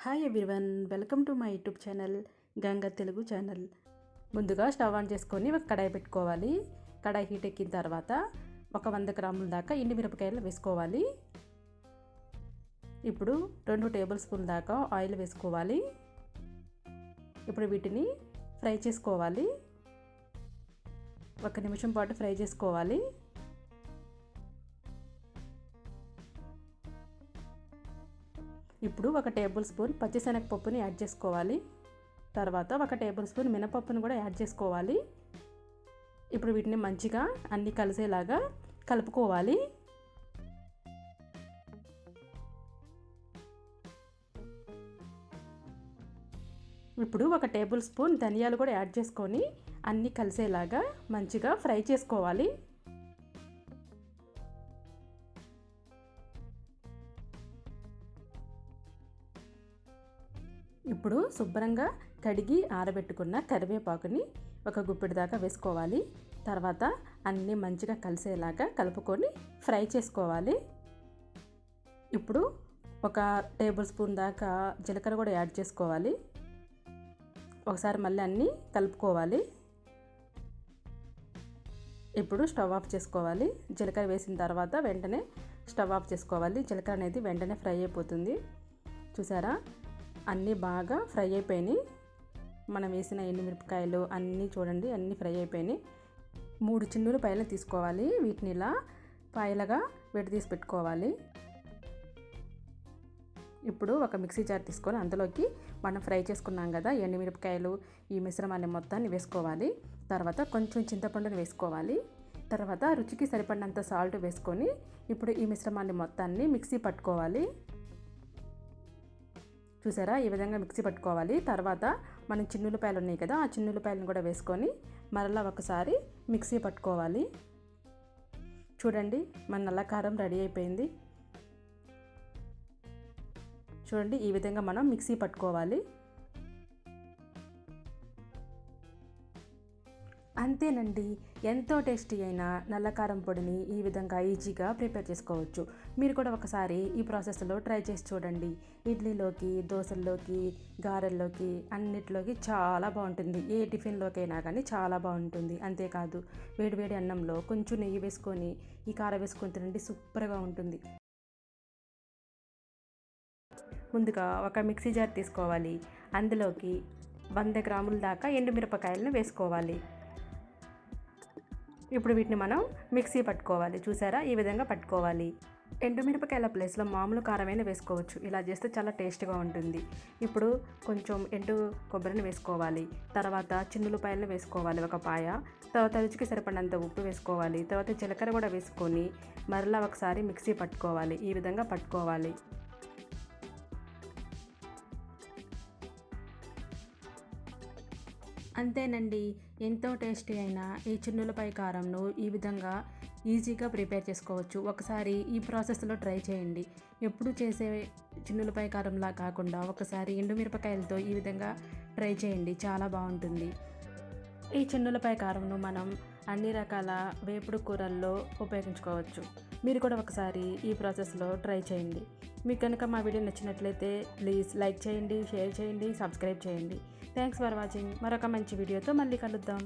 Hi everyone, welcome to my YouTube channel Ganga Telugu channel. ముందుగా stove on చేసుకొని ఒక కడాయి పెట్టుకోవాలి. కడాయి హీట్ ఎక్కిన తర్వాత ఒక 100 గ్రాముల దాకా ఎండు మిరపకాయలు వేసుకోవాలి. ఇప్పుడు 2 టేబుల్ స్పూన్ దాకా ఆయిల్ వేసుకోవాలి. ఇప్పుడు వీటిని ఫ్రై చేసుకోవాలి. 1 నిమిషం పాటు ఫ్రై చేసుకోవాలి. ఇప్పుడు 1 టేబుల్ స్పూన్ పచ్చిశనగపప్పుని యాడ్ చేసుకోవాలి. తర్వాత 1 టేబుల్ స్పూన్ మినపప్పును కూడా యాడ్ చేసుకోవాలి. ఇప్పుడు వీటిని మంచిగా అన్నీ కలిసేలాగా కలుపుకోవాలి. ఇప్పుడు 1 టేబుల్ స్పూన్ ధనియాలు కూడా యాడ్ చేసుకొని అన్నీ కలిసేలాగా మంచిగా ఫ్రై చేసుకోవాలి. ఇప్పుడు శుభ్రంగా కడిగి ఆరబెట్టుకున్న కరివేపాకుని 1 గుప్పెడు దాకా వేసుకోవాలి. తర్వాత అన్నీ మంచిగా కలిసేలాగా కలుపుకొని ఫ్రై చేసుకోవాలి. ఇప్పుడు 1 టేబుల్ స్పూన్ దాకా జీలకర్ర కూడా యాడ్ చేసుకోవాలి. ఒకసారి మళ్ళీ అన్నీ కలుపుకోవాలి. ఇప్పుడు స్టవ్ ఆఫ్ చేసుకోవాలి. జీలకర్ర వేసిన తర్వాత వెంటనే స్టవ్ ఆఫ్ చేసుకోవాలి. జీలకర్ర అనేది వెంటనే ఫ్రై అయిపోతుంది. చూసారా, అన్నీ బాగా ఫ్రై అయిపోయినాయి. మనం వేసిన ఎండుమిరపకాయలు అన్నీ చూడండి, అన్నీ ఫ్రై అయిపోయినాయి. 3 చిన్నులపాయలను తీసుకోవాలి. వీటిని ఇలా పాయలుగా విడదీసి పెట్టుకోవాలి. ఇప్పుడు ఒక మిక్సీ జార్ తీసుకొని అందులోకి మనం ఫ్రై చేసుకున్నాం కదా ఎండుమిరపకాయలు, ఈ మిశ్రమాన్ని మొత్తాన్ని వేసుకోవాలి. తర్వాత కొంచెం చింతపండుని వేసుకోవాలి. తర్వాత రుచికి సరిపడినంత సాల్ట్ వేసుకొని ఇప్పుడు ఈ మిశ్రమాన్ని మొత్తాన్ని మిక్సీ పట్టుకోవాలి. చూసారా, ఈ విధంగా మిక్సీ పట్టుకోవాలి. తర్వాత మనం చిన్నులపాయలు ఉన్నాయి కదా, ఆ చిన్నులపాయలను కూడా వేసుకొని మరలా ఒకసారి మిక్సీ పట్టుకోవాలి. చూడండి, మన నల్ల కారం రెడీ అయిపోయింది. చూడండి, ఈ విధంగా మనం మిక్సీ పట్టుకోవాలి. అంతేనండి, ఎంతో టేస్టీ అయిన నల్లకారం పొడిని ఈ విధంగా ఈజీగా ప్రిపేర్ చేసుకోవచ్చు. మీరు కూడా ఒకసారి ఈ ప్రాసెస్లో ట్రై చేసి చూడండి. ఇడ్లీలోకి, దోశల్లోకి, గారెల్లోకి అన్నిట్లోకి చాలా బాగుంటుంది. ఏ టిఫిన్లోకైనా కానీ చాలా బాగుంటుంది. అంతేకాదు, వేడివేడి అన్నంలో కొంచెం నెయ్యి వేసుకొని ఈ కారం వేసుకొని తినండి, సూపర్గా ఉంటుంది. ముందుగా ఒక మిక్సీ జార్ తీసుకోవాలి. అందులోకి 100 గ్రాముల దాకా ఎండుమిరపకాయలను వేసుకోవాలి. ఇప్పుడు వీటిని మనం మిక్సీ పట్టుకోవాలి. చూసారా, ఈ విధంగా పట్టుకోవాలి. ఎండుమిరపకాయల ప్లేస్లో మామూలు కారమైనా వేసుకోవచ్చు. ఇలా చేస్తే చాలా టేస్ట్గా ఉంటుంది. ఇప్పుడు కొంచెం ఎండు కొబ్బరిని వేసుకోవాలి. తర్వాత చిన్నులపాయలను వేసుకోవాలి 1 పాయ. తర్వాత రుచికి సరిపడినంత ఉప్పు వేసుకోవాలి. తర్వాత జీలకర్ర కూడా వేసుకొని మరలా ఒకసారి మిక్సీ పట్టుకోవాలి. ఈ విధంగా పట్టుకోవాలి. అంతేనండి, ఎంతో టేస్టీ అయిన ఈ చిన్నులపాయ కారంను ఈ విధంగా ఈజీగా ప్రిపేర్ చేసుకోవచ్చు. ఒకసారి ఈ ప్రాసెస్లో ట్రై చేయండి. ఎప్పుడు చేసే చిన్నులపాయ కారంలా కాకుండా ఒకసారి ఎండుమిరపకాయలతో ఈ విధంగా ట్రై చేయండి, చాలా బాగుంటుంది. ఈ చిన్నులపాయ కారంను మనం అన్ని రకాల వేపుడు కూరల్లో ఉపయోగించుకోవచ్చు. మీరు కూడా ఒకసారి ఈ ప్రాసెస్లో ట్రై చేయండి. మీకు కనుక మా వీడియో నచ్చినట్లయితే ప్లీజ్ లైక్ చేయండి, షేర్ చేయండి, సబ్స్క్రైబ్ చేయండి. Thanks for watching. మరొక మంచి వీడియోతో మళ్ళీ కలుద్దాం.